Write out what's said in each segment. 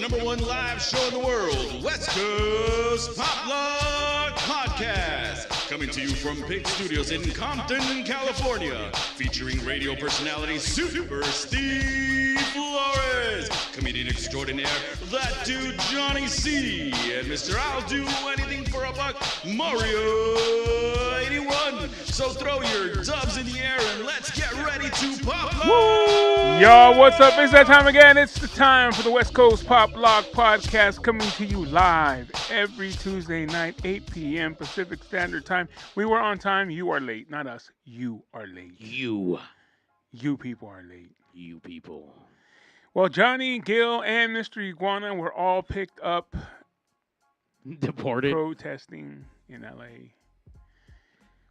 #1 live show in the world, West Coast Pop Log Podcast. Coming to you from Pig Studios in Compton, California. Featuring radio personality Super Steve Flores, comedian extraordinaire, that dude Johnny C, and Mr. I'll Do Anything for a Buck, Mario 81. So throw your dubs in the air and let's get ready to pop log. Yo, what's up? It's that time again. It's the time for the West Coast Pop Log Podcast, coming to you live every Tuesday night, 8 p.m. Pacific Standard Time. We were on time. You are late. Not us. You are late. You people are late. You people. Well, Johnny, Gill, and Mr. Iguana were all picked up Deported. protesting in L.A.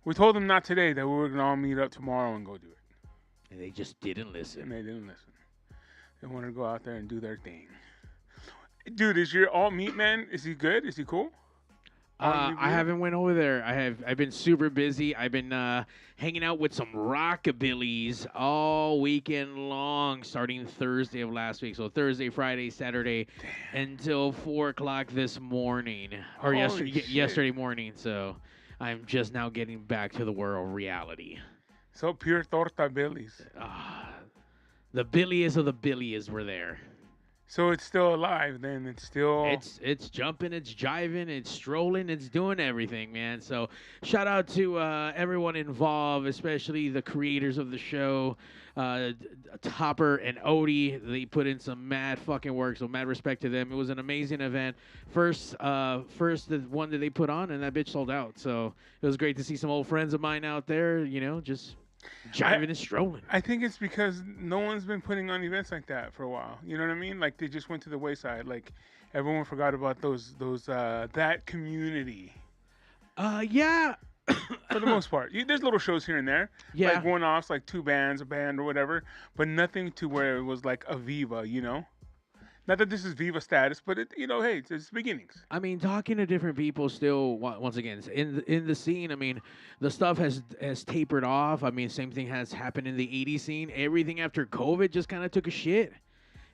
We told them not today, that we were going to all meet up tomorrow and go do it. And they just didn't And listen. they didn't listen. They wanted to go out there and do their thing. Dude, is your alt meat man, is he good? Is he cool? I haven't went over there. I've been super busy. I've been hanging out with some rockabillys all weekend long, starting Thursday of last week. So Thursday, Friday, Saturday, until 4 o'clock this morning, or yesterday morning. So I'm just now getting back to the world of reality. So pure torta billies. The billiest of the billiest were there. So it's still alive then. It's still... It's jumping, it's jiving, it's strolling, it's doing everything, man. So shout out to everyone involved, especially the creators of the show, Topper and Odie. They put in some mad fucking work, so mad respect to them. It was an amazing event. First the one that they put on, and that bitch sold out. So it was great to see some old friends of mine out there, you know, just jiving and strolling. I think it's because no one's been putting on events like that for a while. You know what I mean? Like, they just went to the wayside. Like, everyone forgot about that community. Yeah. For the most part. There's little shows here and there. Yeah. Like one-offs, like two bands, a band or whatever. But nothing to where it was like a Viva, you know? Not that this is Viva status, but, hey, it's beginnings. I mean, talking to different people still, once again, in the scene, I mean, the stuff has tapered off. I mean, same thing has happened in the 80s scene. Everything after COVID just kind of took a shit.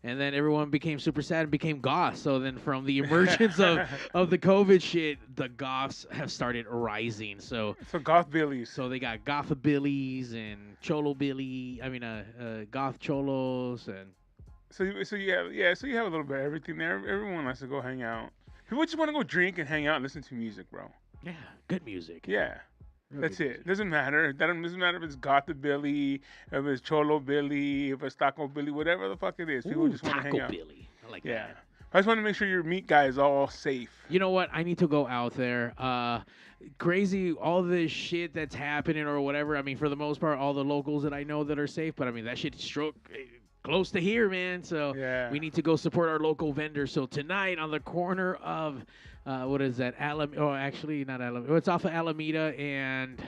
And then everyone became super sad and became goths. So then from the emergence of the COVID shit, the goths have started rising. So goth billies. So they got gothabillies and goth cholos and... So you have a little bit of everything there. Everyone likes to go hang out. People just want to go drink and hang out and listen to music, bro. Yeah, good music. Yeah, that's it. Music. Doesn't matter. Doesn't matter if it's Gothabilly, if it's Cholo Billy, if it's Taco Billy, whatever the fuck it is. People just want to hang out. Taco Billy. I like Yeah. that. I just want to make sure your meat guy is all safe. You know what? I need to go out there. Crazy, all this shit that's happening or whatever. I mean, for the most part, all the locals that I know that are safe. But I mean, that shit's close to here, man. So we need to go support our local vendors. So tonight on the corner of, what is that? Actually, not Alameda. It's off of Alameda and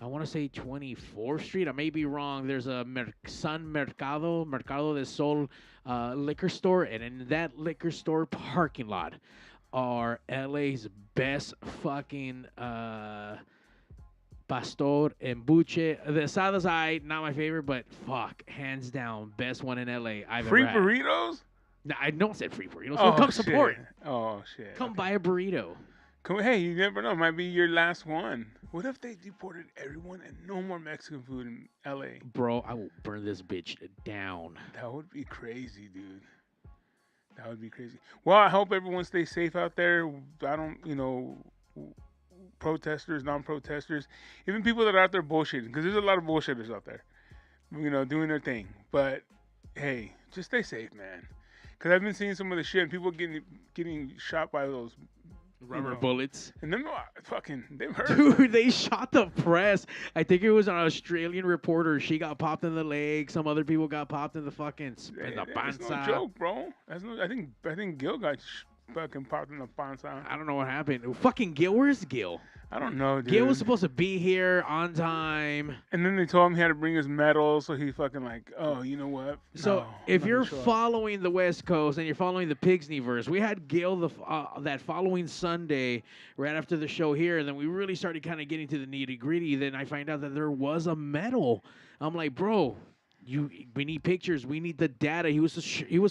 I want to say 24th Street. I may be wrong. There's a Sun Mercado del Sol liquor store. And in that liquor store parking lot are LA's best fucking Pastor and Buche. The asadas, not my favorite, but fuck, hands down, best one in LA I've Free ever had. burritos? No, I don't say free burritos. So come support. Oh, shit. Come buy a burrito. Hey, you never know. It might be your last one. What if they deported everyone and no more Mexican food in LA? Bro, I will burn this bitch down. That would be crazy, dude. That would be crazy. Well, I hope everyone stays safe out there. I don't, protesters, non-protesters, even people that are out there bullshitting, because there's a lot of bullshitters out there, doing their thing. But hey, just stay safe, man. Because I've been seeing some of the shit, and people getting shot by those Rubber bullets. And them they hurt. Dude, they shot the press. I think it was an Australian reporter. She got popped in the leg. Some other people got popped in the fucking in the That's panza. no joke, bro. I think Gil got fucking popped in the panza. I don't know what happened. Fucking Gill, where's Gill? I don't know, dude. Gill was supposed to be here on time. And then they told him he had to bring his medal, so he fucking like, oh, you know what? So if you're following the West Coast and you're following the Pigsneyverse, we had Gill that following Sunday right after the show here, and then we really started kind of getting to the nitty gritty. Then I find out that there was a medal. I'm like, bro, We need pictures. We need the data. He was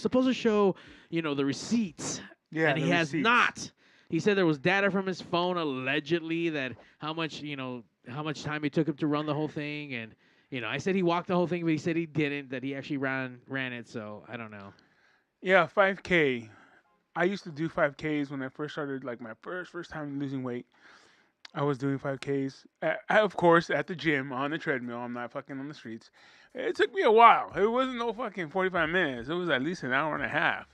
supposed to show, the receipts. Yeah, and he the has receipts. not. He said there was data from his phone allegedly that how much time it took him to run the whole thing, and I said he walked the whole thing, but he said he didn't. That he actually ran it. So I don't know. Yeah, 5K. I used to do 5Ks when I first started, like my first time losing weight. I was doing 5Ks, of course, at the gym on the treadmill. I'm not fucking on the streets. It took me a while. It wasn't no fucking 45 minutes. It was at least an hour and a half.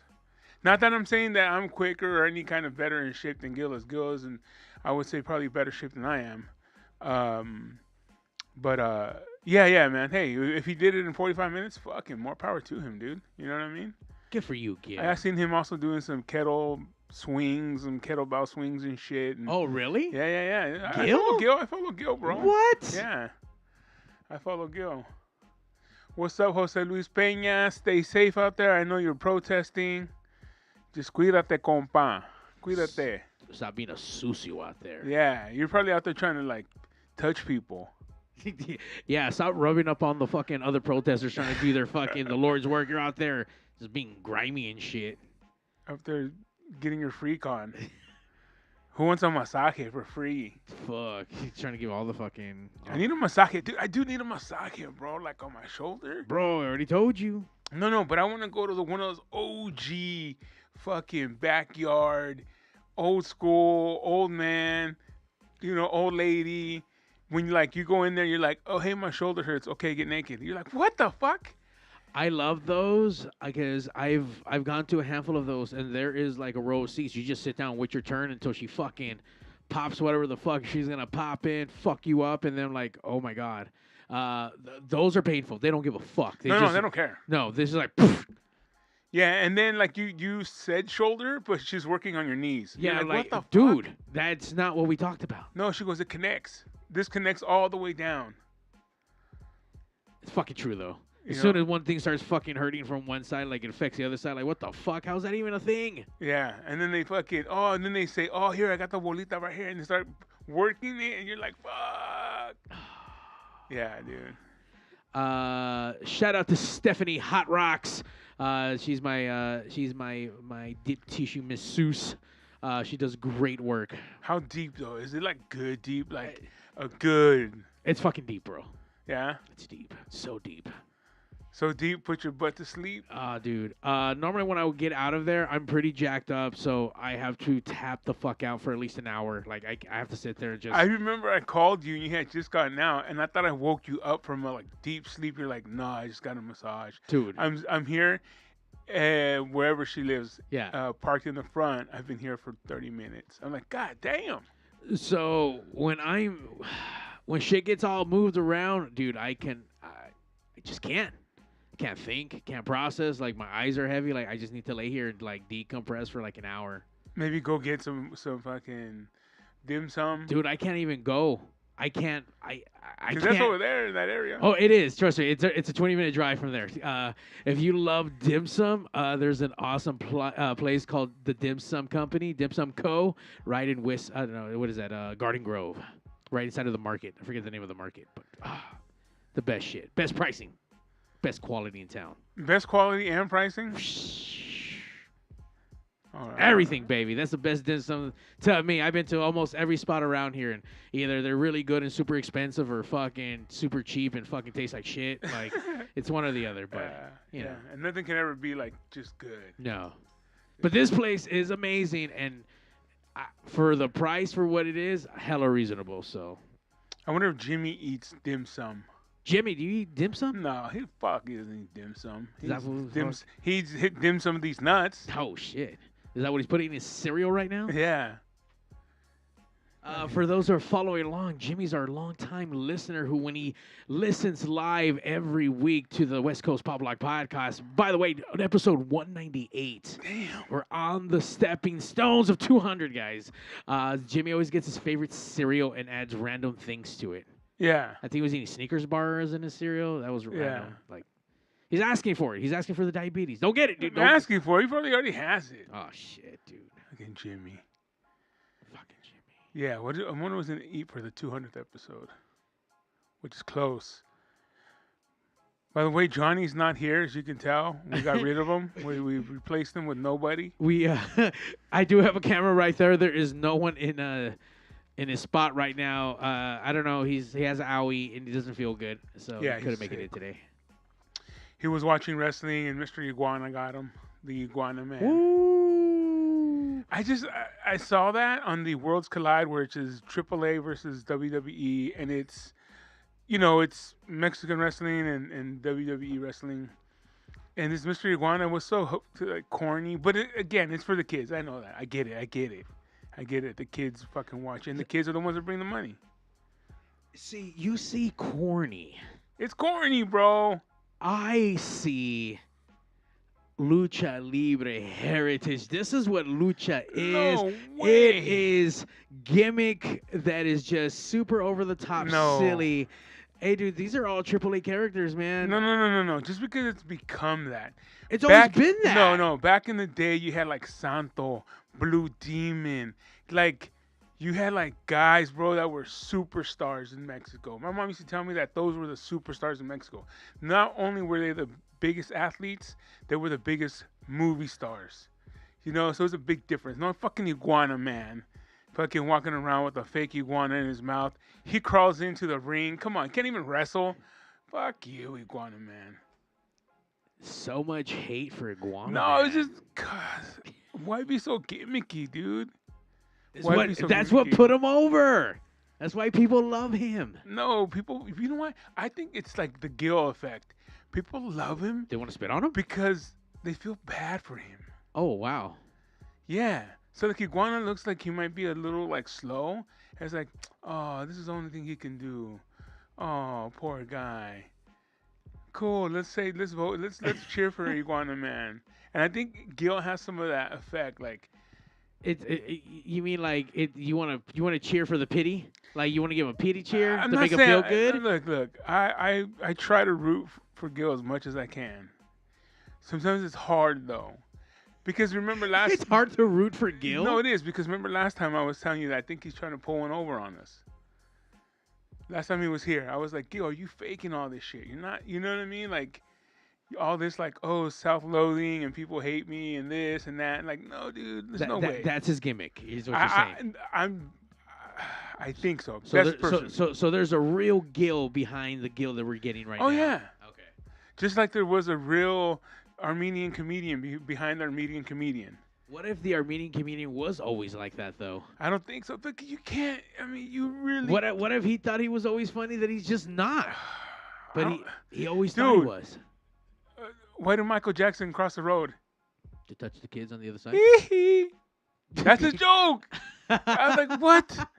Not that I'm saying that I'm quicker or any kind of better in shape than Gill is. Gill is, and I would say probably better shape than I am. Yeah, man. Hey, if he did it in 45 minutes, fucking more power to him, dude. You know what I mean? Good for you, kid. I seen him also doing some kettlebell swings and shit. And oh, really? Yeah. Gill? I follow Gill, bro. What? Yeah. I follow Gill. What's up, Jose Luis Peña? Stay safe out there. I know you're protesting. Just cuídate, compa. Cuídate. Stop being a sucio out there. Yeah, you're probably out there trying to, like, touch people. Yeah, stop rubbing up on the fucking other protesters trying to do their fucking the Lord's work. You're out there just being grimy and shit. Out there getting your freak on. Who wants a massage for free? Fuck. He's trying to give all the fucking... I need a massage. Dude, I do need a massage, bro. Like on my shoulder. Bro, I already told you. No, but I want to go to one of those OG fucking backyard, old school, old man, old lady. When you go in there, you're like, oh, hey, my shoulder hurts. Okay, get naked. You're like, what the fuck? I love those because I've gone to a handful of those, and there is like a row of seats. You just sit down, wait your turn until she fucking pops whatever the fuck she's gonna pop in, fuck you up, and then like, oh my god, those are painful. They don't give a fuck. They don't care. No, this is like. Poof. Yeah, and then like you said shoulder, but she's working on your knees. Yeah, like what the dude, fuck? that's not what we talked about. No, she goes, it connects. This connects all the way down. It's fucking true though. As soon as one thing starts fucking hurting from one side, like it affects the other side, like what the fuck? How's that even a thing? Yeah, and then they fucking, and then they say, oh, here, I got the bolita right here, and they start working it, and you're like, fuck. Yeah, dude. Shout out to Stephanie Hot Rocks. She's my deep tissue masseuse. She does great work. How deep though? Is it like good deep? Like a good? It's fucking deep, bro. Yeah. It's deep. So deep. So deep, put your butt to sleep? Dude. Normally when I would get out of there, I'm pretty jacked up, so I have to tap the fuck out for at least an hour. Like, I have to sit there and just... I remember I called you, and you had just gotten out, and I thought I woke you up from a, deep sleep. You're like, nah, I just got a massage. Dude. I'm here, wherever she lives, yeah. Parked in the front. I've been here for 30 minutes. I'm like, God damn. So, when shit gets all moved around, dude, I just can't. Can't think, can't process. Like my eyes are heavy. Like I just need to lay here and decompress for like an hour. Maybe go get some fucking dim sum. Dude, I can't even go. I can't. I can't. That's over there in that area. Oh, it is. Trust me. It's a 20-minute drive from there. If you love dim sum, there's an awesome place called the Dim Sum Company, Dim Sum Co. Right in I don't know what is that? Garden Grove, right inside of the market. I forget the name of the market, but the best shit, best pricing. Best quality in town. Best quality and pricing? Right. Everything, baby. That's the best dim sum. To me, I've been to almost every spot around here, and either they're really good and super expensive or fucking super cheap and fucking taste like shit. Like, it's one or the other, but, you know. And nothing can ever be, just good. No. But this place is amazing, and for the price for what it is, hella reasonable, so. I wonder if Jimmy eats dim sum. Jimmy, do you eat dim sum? No, he doesn't eat dim sum. He's hit dim sum of these nuts. Oh, shit. Is that what he's putting in his cereal right now? Yeah. For those who are following along, Jimmy's our longtime listener who, when he listens live every week to the West Coast Pop Lock Podcast, by the way, on episode 198. Damn. We're on the stepping stones of 200, guys. Jimmy always gets his favorite cereal and adds random things to it. Yeah. I think he was eating Snickers bars in his cereal. That was random. Like, he's asking for it. He's asking for the diabetes. Don't get it, dude. I'm asking for it. He probably already has it. Oh, shit, dude. Fucking Jimmy. Fucking Jimmy. Yeah, I wonder what was going to eat for the 200th episode, which is close. By the way, Johnny's not here, as you can tell. We got rid of him. We replaced him with nobody. We, I do have a camera right there. There is no one in his spot right now. I don't know. He has an owie and he doesn't feel good, so Yeah, he couldn't he's make it sick. in today. He was watching wrestling, and Mr. Iguana got him. The Iguana man. Ooh. I saw that on the Worlds Collide, where it's AAA versus WWE, and it's it's Mexican wrestling and WWE wrestling. And this Mr. Iguana was so like corny, but again, it's for the kids. I know that. I get it. The kids fucking watch, and the kids are the ones that bring the money. See, you see corny. It's corny, bro. I see lucha libre heritage. This is what lucha is. No way. It is gimmick that is just super over the top, No. silly. Hey, dude, these are all AAA characters, man. No. Just because it's become that. It's always been that. No. Back in the day, you had like Santo, Blue Demon. Like, you had like guys, bro, that were superstars in Mexico. My mom used to tell me that those were the superstars in Mexico. Not only were they the biggest athletes, they were the biggest movie stars. So it's a big difference. No fucking Iguana man. Fucking walking around with a fake iguana in his mouth. He crawls into the ring. Come on, can't even wrestle. Fuck you, Iguana man. So much hate for Iguana. No, man. it's just, God, why be so gimmicky, dude? That's what put him over. That's why people love him. No, people, you know what? I think it's like the Gill effect. People love him They want to spit on him? because they feel bad for him. Oh, wow. Yeah. So like Iguana looks like he might be a little like slow. It's like, oh, this is the only thing he can do. Oh, poor guy. Cool. Let's vote. Let's cheer for Iguana man. And I think Gil has some of that effect. Like, You mean like you want to cheer for the pity? Like you want to give him a pity cheer I'm to not make him saying, feel good? Look. I try to root for Gil as much as I can. Sometimes it's hard though. Because remember It's hard to root for Gill. No, it is, because remember last time I was telling you that I think he's trying to pull one over on us. Last time he was here, I was like, Gil, are you faking all this shit? You're not, you know what I mean? Like, all this, like, oh, self-loathing and people hate me and this and that. And like, no, dude, there's no way. That's his gimmick, is what you're saying. I think so. So there's a real Gill behind the Gill that we're getting right now. Oh, yeah. Okay. Just like there was a real Armenian comedian behind Armenian comedian. What if the Armenian comedian was always like that, though? I don't think so. But you can't. I mean, you really. What if he thought he was always funny that he's just not? But he always thought he was. Why did Michael Jackson cross the road? To touch the kids on the other side? That's a joke. I was like, what?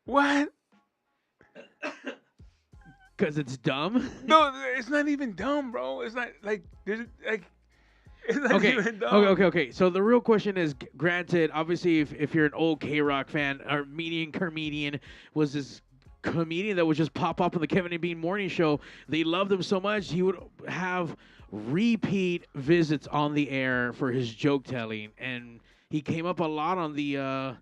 What? Because it's dumb? No, it's not even dumb, bro. It's not like it's not even dumb. Okay. So the real question is, granted, obviously, if you're an old K-Rock fan, Armenian comedian was this comedian that would just pop up on the Kevin and Bean morning show. They loved him so much, he would have repeat visits on the air for his joke telling, and he came up a lot on the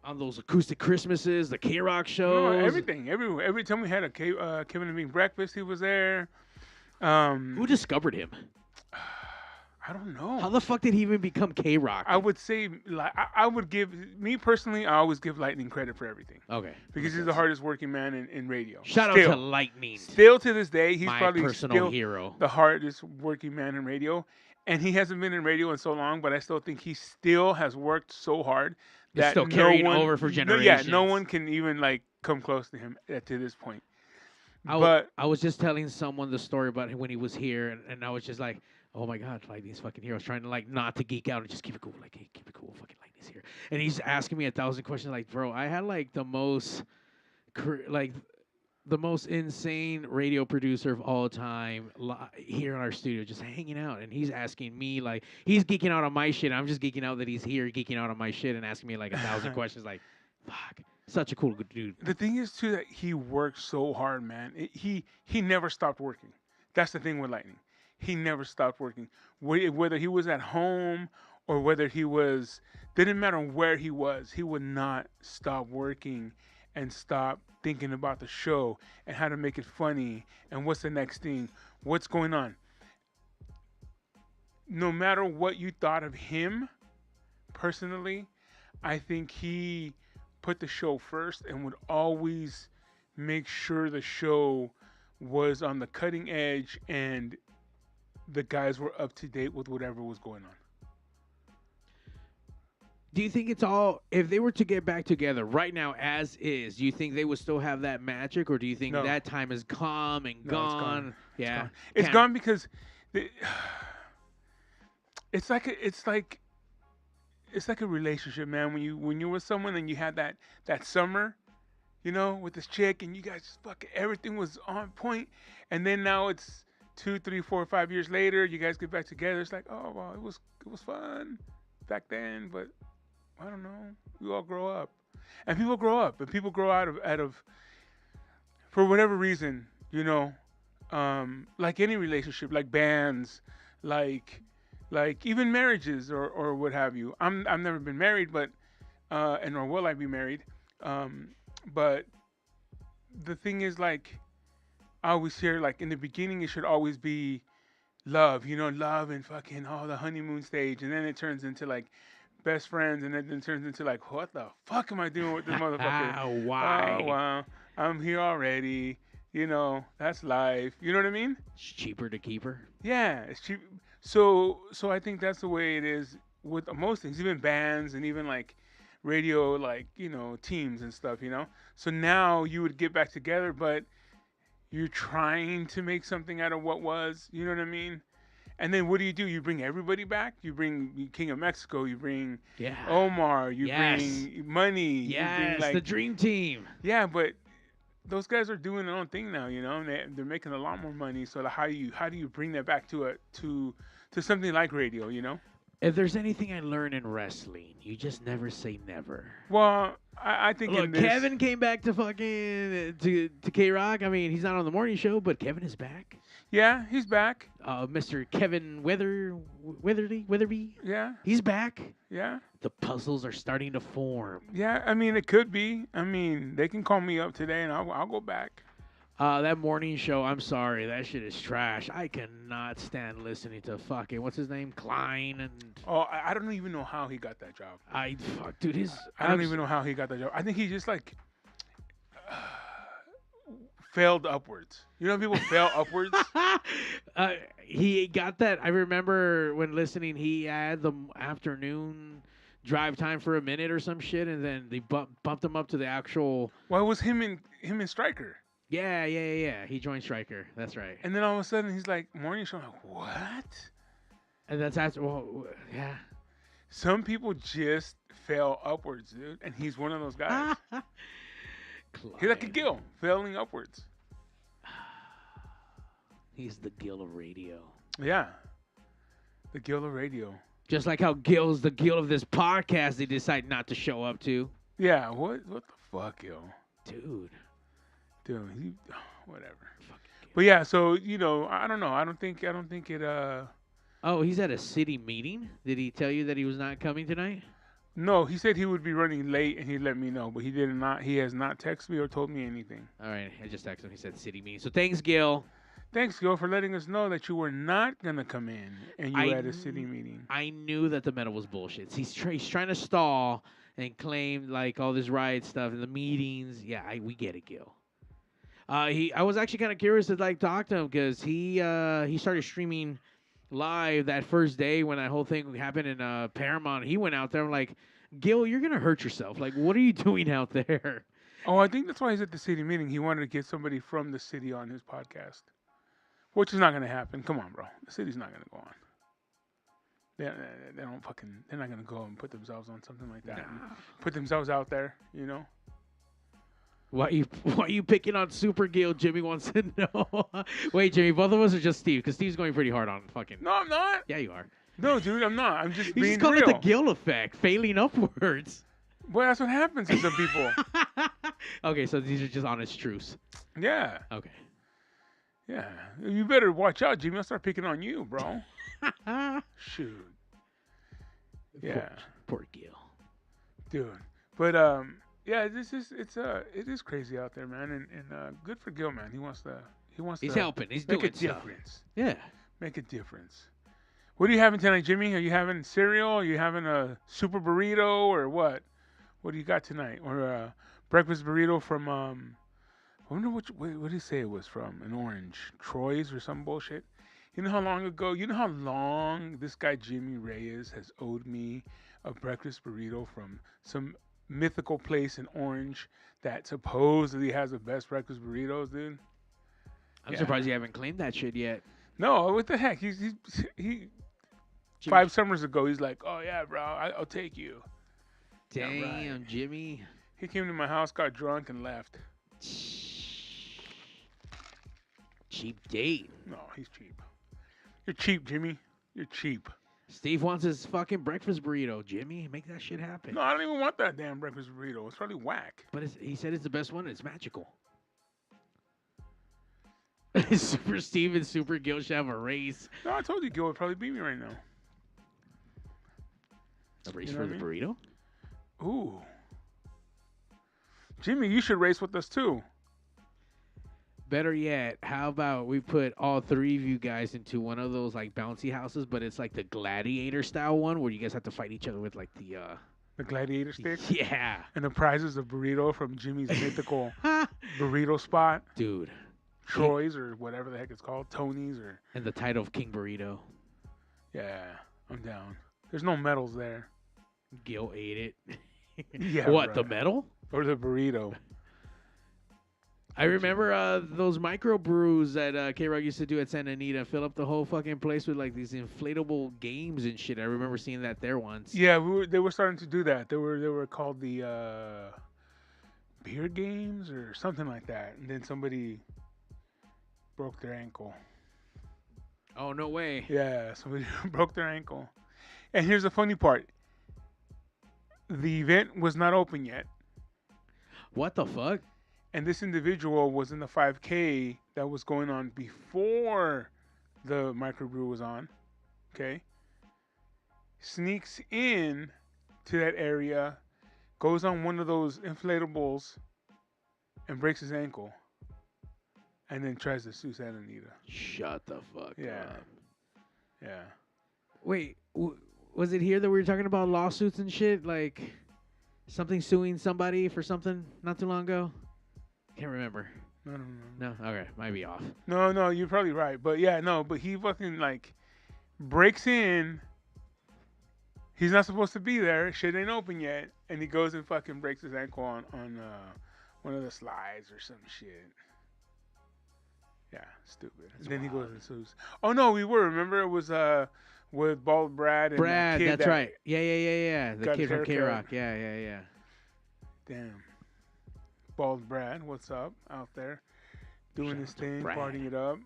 on those acoustic Christmases, the K-Rock shows. No, everything, everywhere. Every time we had a Kevin and Bean breakfast, he was there. Who discovered him? I don't know. How the fuck did he even become K-Rock? I would say, I would give, me personally, I always give Lightning credit for everything. Okay. Because he's the hardest working man in radio. Shout out to Lightning. Still to this day, he's my probably personal still hero. the hardest working man in radio. And he hasn't been in radio in so long, but I still think he still has worked so hard that still carrying over for generations. No one can even like come close to him to this point. I was just telling someone the story about him when he was here, and I was just like, oh my God, Lightning's fucking here. I was trying to like not to geek out and just keep it cool. Like, hey, keep it cool. Fucking Lightning's here. And he's asking me 1,000 questions. Like, bro, I had like the most insane radio producer of all time here in our studio, just hanging out. And he's asking me, like, he's geeking out on my shit. I'm just geeking out that he's here, geeking out on my shit, and asking me like 1,000 questions. Like, fuck. Such a cool good dude. The thing is, too, that he worked so hard, man. He never stopped working. That's the thing with Lightning. He never stopped working. Whether he was at home or whether he was, didn't matter where he was, he would not stop working. and stop thinking about the show and how to make it funny and what's the next thing, what's going on. No matter what you thought of him personally, I think he put the show first and would always make sure the show was on the cutting edge and the guys were up to date with whatever was going on. Do you think it's all, if they were to get back together right now as is, do you think they would still have that magic, or do you think No. that time has come and No, gone? Yeah. It's gone because it's like a relationship, man. When you're with someone and you had that summer, you know, with this chick, and you guys just fucking everything was on point, and then now it's 2, 3, 4, 5 years later, you guys get back together. It's like, oh well, it was fun back then, but I don't know. We all grow up, and people grow up, and people grow out of for whatever reason, you know, like any relationship, like bands, like even marriages or what have you. I've never been married, but and nor will I be married. But the thing is, like, I always hear, like, in the beginning it should always be love, you know, love and fucking the honeymoon stage, and then it turns into like best friends, and then it turns into like, what the fuck am I doing with this motherfucker? Why? Oh wow, I'm here already. You know, that's life. You know what I mean? It's cheaper to keep her. Yeah, it's cheap. So I think that's the way it is with most things, even bands and even like radio, like, you know, teams and stuff, you know. So now you would get back together, but you're trying to make something out of what was, you know what I mean? And then what do? You bring everybody back. You bring King of Mexico. You bring Omar. You bring Money. Yes, you bring, like, the dream team. Yeah, but those guys are doing their own thing now, you know, and they're making a lot more money. So how do you bring that back to something like radio, you know? If there's anything I learned in wrestling, you just never say never. Well, I think look, Kevin came back to fucking to K-Rock. I mean, he's not on the morning show, but Kevin is back. Yeah, he's back. Mr. Kevin Weatherby. Yeah, he's back. Yeah. The puzzles are starting to form. Yeah, I mean, it could be. I mean, they can call me up today, and I'll go back. That morning show, I'm sorry, that shit is trash. I cannot stand listening to fucking, what's his name, Klein, and... Oh, I don't even know how he got that job. Dude, I don't even know how he got that job. I think he just, like, failed upwards. You know, people fail upwards. He got that. I remember when listening, he had the afternoon drive time for a minute or some shit, and then they bumped him up to the actual... Well, it was him and Stryker. Yeah. He joined Stryker. That's right. And then all of a sudden, he's like, morning show. I'm like, what? And that's after, well, yeah. Some people just fail upwards, dude. And he's one of those guys. He's like a Gill, failing upwards. He's the Gill of radio. Yeah. The Gill of radio. Just like how Gill's the Gill of this podcast they decide not to show up to. Yeah, what the fuck, yo? Dude, whatever. But yeah, so, you know, I don't know. I don't think it Oh, he's at a city meeting? Did he tell you that he was not coming tonight? No, he said he would be running late and he'd let me know, but he has not texted me or told me anything. All right, I just texted him. He said city meeting. So thanks, Gill. Thanks, Gill, for letting us know that you were not going to come in and you were at a city meeting. I knew that the medal was bullshit. He's trying to stall and claim, like, all this riot stuff in the meetings. Yeah, we get it, Gill. I was actually kind of curious to, like, talk to him because he started streaming live that first day when that whole thing happened in Paramount. He went out there. I'm like, Gill, you're going to hurt yourself. Like, what are you doing out there? Oh, I think that's why he's at the city meeting. He wanted to get somebody from the city on his podcast. Which is not going to happen. Come on, bro. The city's not going to go on. They're not going to go and put themselves on something like that. Nah. Put themselves out there, you know? Why you picking on Super Gill? Jimmy wants to know. Wait, Jimmy, both of us are just Steve, because Steve's going pretty hard on fucking... No, I'm not. Yeah, you are. No, dude, I'm not. I'm just being real. You just call real. it the Gill effect, failing upwards. Well, that's what happens to some people. Okay, so these are just honest truths. Yeah. Okay. Yeah. You better watch out, Jimmy. I'll start picking on you, bro. Shoot. Yeah. Poor Gill. Dude. But, yeah, it is crazy out there, man, and good for Gill, man. He wants He's to helping. He's make doing a stuff. difference. Yeah. Make a difference. What are you having tonight, Jimmy? Are you having cereal? Are you having a super burrito or what? What do you got tonight? Or a breakfast burrito from I wonder what did he say it was from? An Orange, Troy's or some bullshit. You know how long ago? You know how long this guy Jimmy Reyes has owed me a breakfast burrito from some mythical place in Orange that supposedly has the best breakfast burritos, dude. I'm surprised you haven't claimed that shit yet. No, what the heck? He Jimmy- 5 summers ago, he's like, "Oh yeah, bro, I'll take you." Damn, Yeah, right. Jimmy. He came to my house, got drunk, and left. Cheap date. No, he's cheap. You're cheap, Jimmy. You're cheap. Steve wants his fucking breakfast burrito. Jimmy, make that shit happen. No, I don't even want that damn breakfast burrito. It's probably whack. But he said it's the best one. It's magical. Super Steve and Super Gill should have a race. No, I told you Gil would probably beat me right now. A race You know for what the I mean? burrito? Ooh. Jimmy, you should race with us too. Better yet, how about we put all three of you guys into one of those like bouncy houses, but it's like the gladiator style one where you guys have to fight each other with like The gladiator stick. Yeah. And the prize is a burrito from Jimmy's mythical burrito spot. Dude. Troy's or whatever the heck it's called. Tony's or. And the title of King Burrito. Yeah, I'm down. There's no medals there. Gil ate it. Yeah. What, right. the medal? Or the burrito. I remember those micro brews that K-Rock used to do at Santa Anita. Fill up the whole fucking place with like these inflatable games and shit. I remember seeing that there once. Yeah, they were starting to do that. They were called the beer games or something like that. And then somebody broke their ankle. Oh, no way. Yeah, somebody broke their ankle. And here's the funny part. The event was not open yet. What the fuck? And this individual was in the 5K that was going on before the microbrew was on. Okay. Sneaks in to that area, goes on one of those inflatables, and breaks his ankle. And then tries to sue Santa Anita. Shut the fuck up. Yeah. Wait, was it here that we were talking about lawsuits and shit? Like something suing somebody for something not too long ago? Can't remember. No? Okay, might be off. No, you're probably right. But yeah, no, but he fucking like breaks in. He's not supposed to be there. Shit ain't open yet. And he goes and fucking breaks his ankle on one of the slides or some shit. Yeah, stupid. And then he goes and sues. Oh no, we were. Remember it was with Bald Brad and Brad, the kid that's right. Yeah. The got kid from haircut. K-Rock. Yeah. Damn. Bald Brad, what's up out there? Doing Shout his out to thing, Brad. partying it up.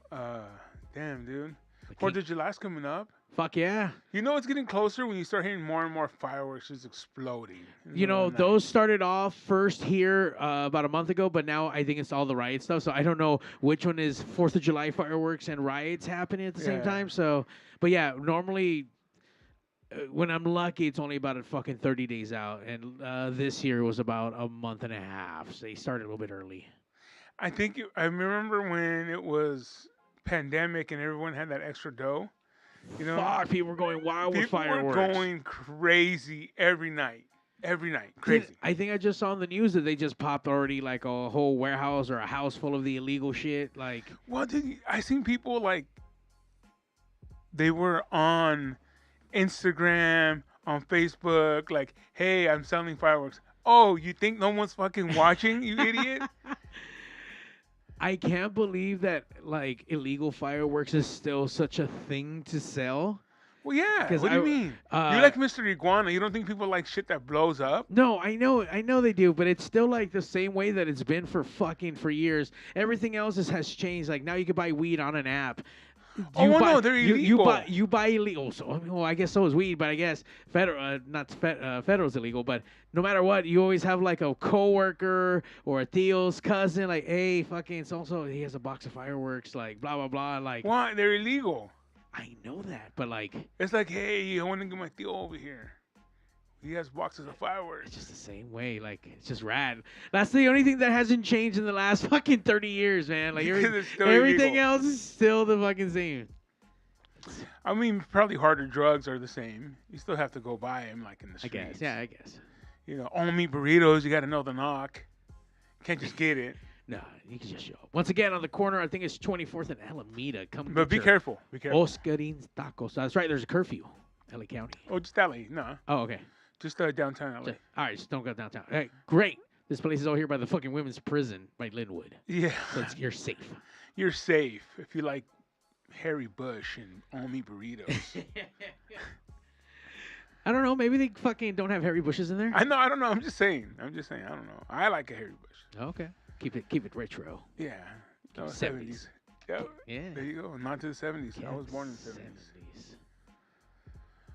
Damn, dude. The 4th king- of July's coming up. Fuck yeah. You know it's getting closer when you start hearing more and more fireworks just exploding. in the You middle know, of the night. those started off first here about a month ago, but now I think it's all the riot stuff. So I don't know which one is 4th of July fireworks and riots happening at the same Yeah. time. So, but yeah, normally when I'm lucky, it's only about a fucking 30 days out. And this year was about a month and a half. So they started a little bit early. I think I remember when it was pandemic and everyone had that extra dough. You know, Fuck, people were going wild with people fireworks. were going crazy every night. Crazy. I think I just saw on the news that they just popped already like a whole warehouse or a house full of the illegal shit. Like, Well, I seen people like they were on Instagram, on Facebook, like, "Hey, I'm selling fireworks." Oh, you think no one's fucking watching, you idiot? I can't believe that like illegal fireworks is still such a thing to sell. Well, yeah. 'Cause What do you mean? You're like Mr. Iguana. You don't think people like shit that blows up? No, I know they do, but it's still like the same way that it's been for years. Everything else has changed. Like now you can buy weed on an app. No, they're illegal. You buy illegal. So, well, I guess so is weed, but I guess federal's illegal. But no matter what, you always have like a coworker or a tío's cousin, like, hey, fucking so he has a box of fireworks, like blah blah blah. Like, Why? They're illegal. I know that, but like, It's like, hey, I want to get my tío over here. He has boxes of fireworks. It's just the same way. Like, it's just rad. That's the only thing that hasn't changed in the last fucking 30 years, man. Like, Because it's still everything illegal. else is still the fucking same. I mean, probably harder drugs are the same. You still have to go buy them, like in the I streets. guess. Yeah, I guess. You know, all meat burritos. You got to know the knock. Can't just get it. No, you can just show up. Once again, on the corner, I think it's 24th and Alameda. Come But be get your careful. Be careful. Oscarin's Tacos. That's right. There's a curfew. LA County. Oh, just LA. No, Oh, okay. just downtown LA. All right, just don't go downtown. All right, great. This place is over here by the fucking women's prison by Linwood. Yeah, So you're safe. you're safe if you like Harry Bush and all meat burritos. I don't know. Maybe they fucking don't have hairy bushes in there. I don't know. I'm just saying. I don't know. I like a Harry Bush. Okay. Keep it retro. Yeah. No, 70s. 70s. Yeah. Yeah. There you go. Not to the 70s. I was born in the 70s.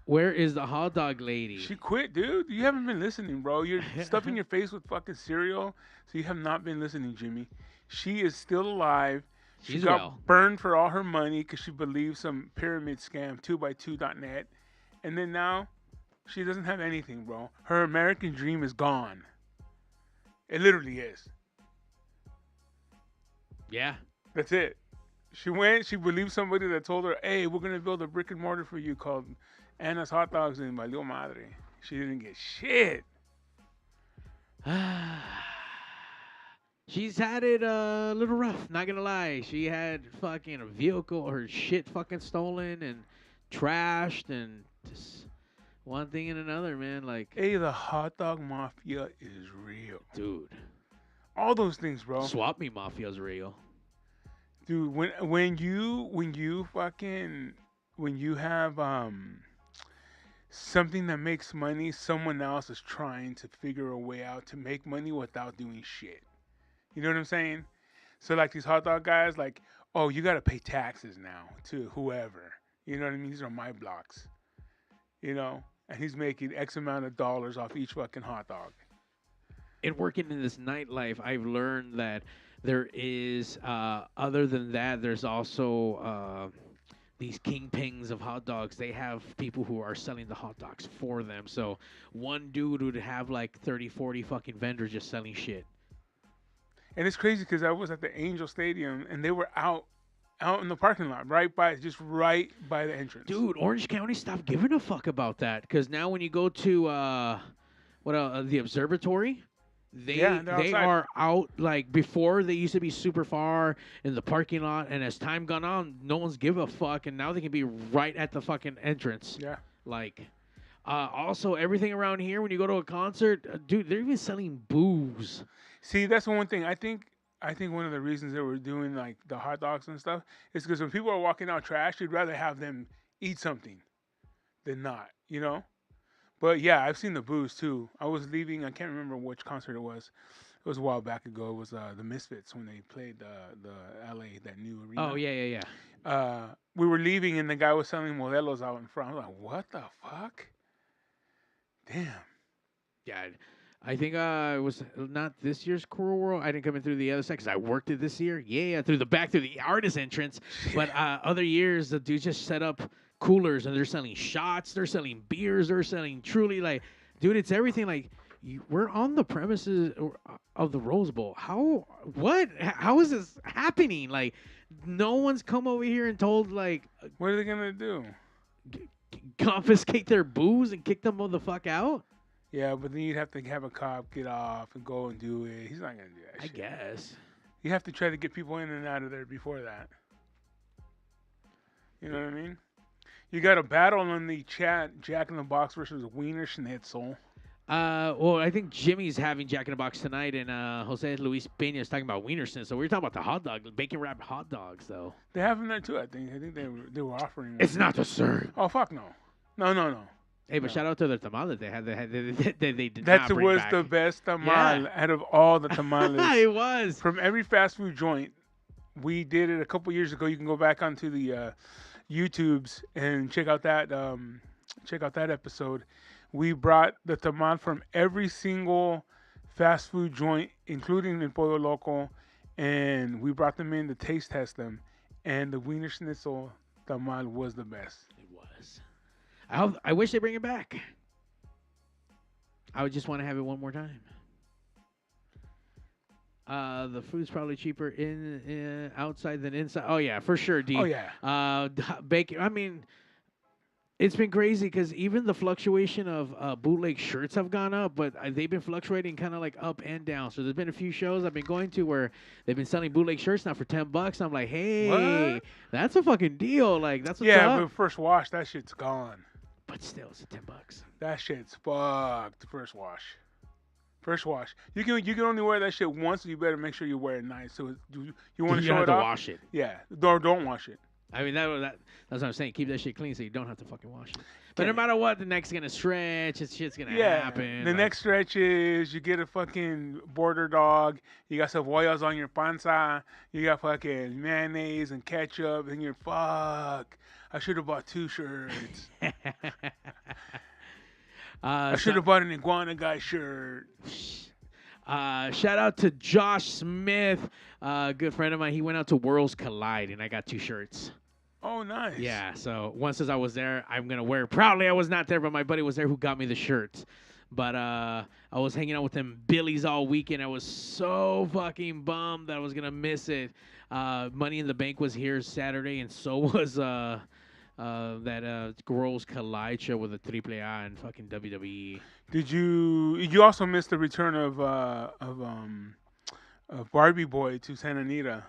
Where is the hot dog lady? She quit, dude. You haven't been listening, bro. You're stuffing your face with fucking cereal, so you have not been listening, Jimmy. She is still alive. She She's got well. burned for all her money because she believed some pyramid scam, 2x2.net. And then now, she doesn't have anything, bro. Her American dream is gone. It literally is. Yeah. That's it. She went, she believed somebody that told her, hey, we're going to build a brick and mortar for you called Anna's Hot Dogs in Valió Madre. She didn't get shit. She's had it a little rough, not gonna lie. She had fucking a vehicle, her shit fucking stolen and trashed and just one thing and another, man. Like, Hey, the hot dog mafia is real. dude, All those things, bro. swap me mafia's real. Dude, when you have something that makes money, someone else is trying to figure a way out to make money without doing shit. You know what I'm saying? So like these hot dog guys, like, oh, you gotta pay taxes now to whoever. You know what I mean? These are my blocks. You know? And he's making X amount of dollars off each fucking hot dog. In working in this nightlife, I've learned that there is, other than that, there's also these kingpins of hot dogs. They have people who are selling the hot dogs for them. So one dude would have like 30, 40 fucking vendors just selling shit. And it's crazy because I was at the Angel Stadium and they were out in the parking lot, right by the entrance. Dude, Orange County, stop giving a fuck about that. Because now when you go to the observatory, they outside. are out. Like before, they used to be super far in the parking lot, and as time gone on, no one's give a fuck, and now they can be right at the fucking entrance. Yeah. Like, also everything around here when you go to a concert, dude, they're even selling booze. See, that's one thing. I think one of the reasons they were doing like the hot dogs and stuff is because when people are walking out trash, you'd rather have them eat something than not, you know? But yeah, I've seen the booze too. I was leaving, I can't remember which concert it was. It was a while back ago. It was the Misfits when they played the LA, that new arena. Oh, yeah. We were leaving and the guy was selling modelos out in front. I was like, what the fuck? Damn. Yeah, I think it was not this year's Cool World. I didn't come in through the other side because I worked it this year. Yeah, through the artist entrance. But other years, the dudes just set up coolers and they're selling shots, they're selling beers, they're selling truly like, dude, it's everything. Like, we're on the premises of the Rose Bowl. How is this happening? Like, no one's come over here and told like, what are they gonna do? Confiscate their booze and kick them the fuck out? Yeah, but then you'd have to have a cop get off and go and do it. He's not going to do that shit. I guess. You have to try to get people in and out of there before that. You know what I mean? You got a battle on the chat, Jack in the Box versus Wiener Schnitzel. Well, I think Jimmy's having Jack in the Box tonight, and Jose Luis Pena is talking about Wiener Schnitzel. So we were talking about the hot dog, bacon wrapped hot dogs, though. They have them there too, I think. I think they were offering one. It's not the same. Oh, fuck no. No. Hey, but shout out to their tamal that they had. They did that not bring was back. the best tamal out of all the tamales. It was. From every fast food joint. We did it a couple years ago. You can go back onto the YouTubes and check out that episode. We brought the tamal from every single fast food joint, including in Pollo Loco, and we brought them in to taste test them. And the Wiener Schnitzel tamal was the best. It was. I wish they bring it back. I would just want to have it one more time. The food's probably cheaper in outside than inside. Oh yeah, for sure, D. Oh yeah. Bacon. I mean, it's been crazy because even the fluctuation of bootleg shirts have gone up, but they've been fluctuating kind of like up and down. So there's been a few shows I've been going to where they've been selling bootleg shirts now for $10. I'm like, hey, that's a fucking deal. Like that's what's up. But first wash, that shit's gone. But still, it's $10. That shit's fucked. First wash. First wash. You can only wear that shit once, so you better make sure you wear it nice. So you want to show have it to off? wash it. Yeah. Don't wash it. I mean, that's what I'm saying. Keep that shit clean so you don't have to fucking wash it. But no matter what, the neck's going to stretch. Shit's going to happen. The neck stretches. You get a fucking border dog. You got cebollas on your panza. You got fucking mayonnaise and ketchup. And you're, fuck. I should have bought 2 shirts. I should have bought an Iguana guy shirt. Shout out to Josh Smith, a good friend of mine. He went out to Worlds Collide, and I got 2 shirts. Oh, nice. Yeah, so once as I was there, I'm going to wear it proudly. I was not there, but my buddy was there who got me the shirts. But I was hanging out with them Billies all weekend. I was so fucking bummed that I was going to miss it. Money in the Bank was here Saturday, and so was that Girls Collide show with the AAA and fucking WWE. Did you also miss the return of Barbie Boy to Santa Anita?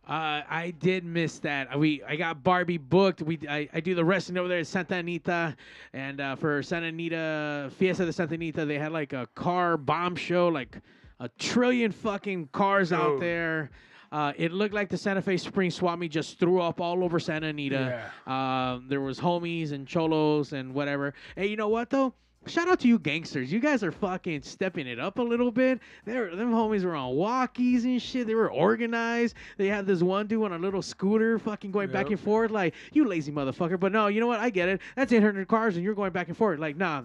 I did miss that. I got Barbie booked. I do the wrestling over there at Santa Anita, and for Santa Anita Fiesta de Santa Anita, they had like a car bomb show, like a trillion fucking cars out there. It looked like the Santa Fe Spring Swap Meet just threw up all over Santa Anita. Yeah. There was homies and cholos and whatever. Hey, you know what though? Shout out to you gangsters. You guys are fucking stepping it up a little bit. Them homies were on walkies and shit. They were organized. They had this one dude on a little scooter fucking going back and forth like, you lazy motherfucker. But no, you know what? I get it. That's 800 cars and you're going back and forth. Like, nah,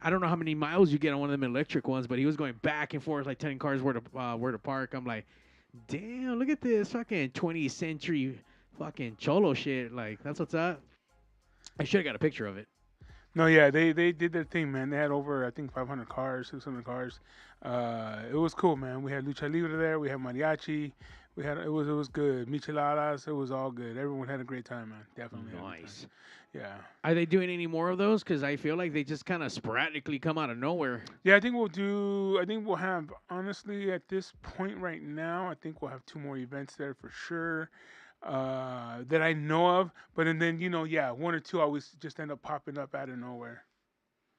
I don't know how many miles you get on one of them electric ones, but he was going back and forth like 10 cars where to park. I'm like, damn, look at this fucking 20th century fucking cholo shit. Like, that's what's up. I should have got a picture of it. No, yeah, they did their thing, man. They had over, I think, 500 cars, 600 cars. It was cool, man. We had Lucha Libre there. We had mariachi. It was good. Micheladas. It was all good. Everyone had a great time, man. Definitely. Nice. Yeah. Are they doing any more of those? Because I feel like they just kind of sporadically come out of nowhere. Yeah, I think we'll have, honestly, at this point right now, I think we'll have 2 more events there for sure. That I know of, but and then 1 or 2 always just end up popping up out of nowhere.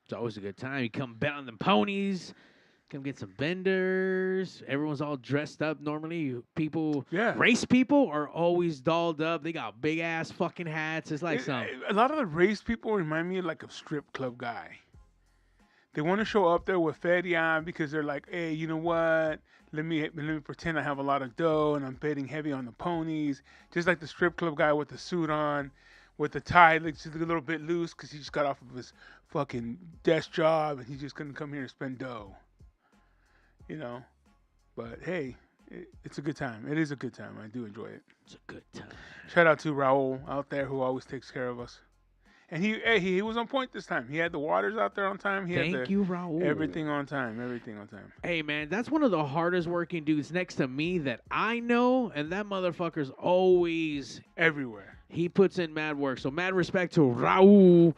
It's always a good time. You come bet on them ponies, come get some vendors. Everyone's all dressed up normally. Race people are always dolled up. They got big ass fucking hats. It's like a lot of the race people remind me of like a strip club guy. They want to show up there with feria because they're like, hey, you know what? Let me pretend I have a lot of dough and I'm betting heavy on the ponies. Just like the strip club guy with the suit on, with the tie, like just a little bit loose because he just got off of his fucking desk job and he's just gonna come here and spend dough. But hey, it's a good time. It is a good time. I do enjoy it. It's a good time. Shout out to Raul out there who always takes care of us. And he was on point this time. He had the waters out there on time. Thank you, Raul. Everything on time. Hey, man, that's one of the hardest working dudes next to me that I know, and that motherfucker's always everywhere. He puts in mad work. So mad respect to Raul.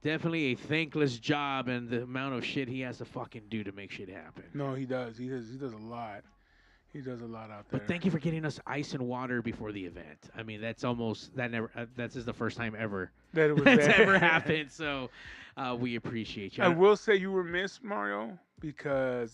Definitely a thankless job and the amount of shit he has to fucking do to make shit happen. No, he does. He does a lot. He does a lot out there. But thank you for getting us ice and water before the event. I mean, that's the first time ever that it was that's ever happened. So we appreciate you. I will say you were missed, Mario, because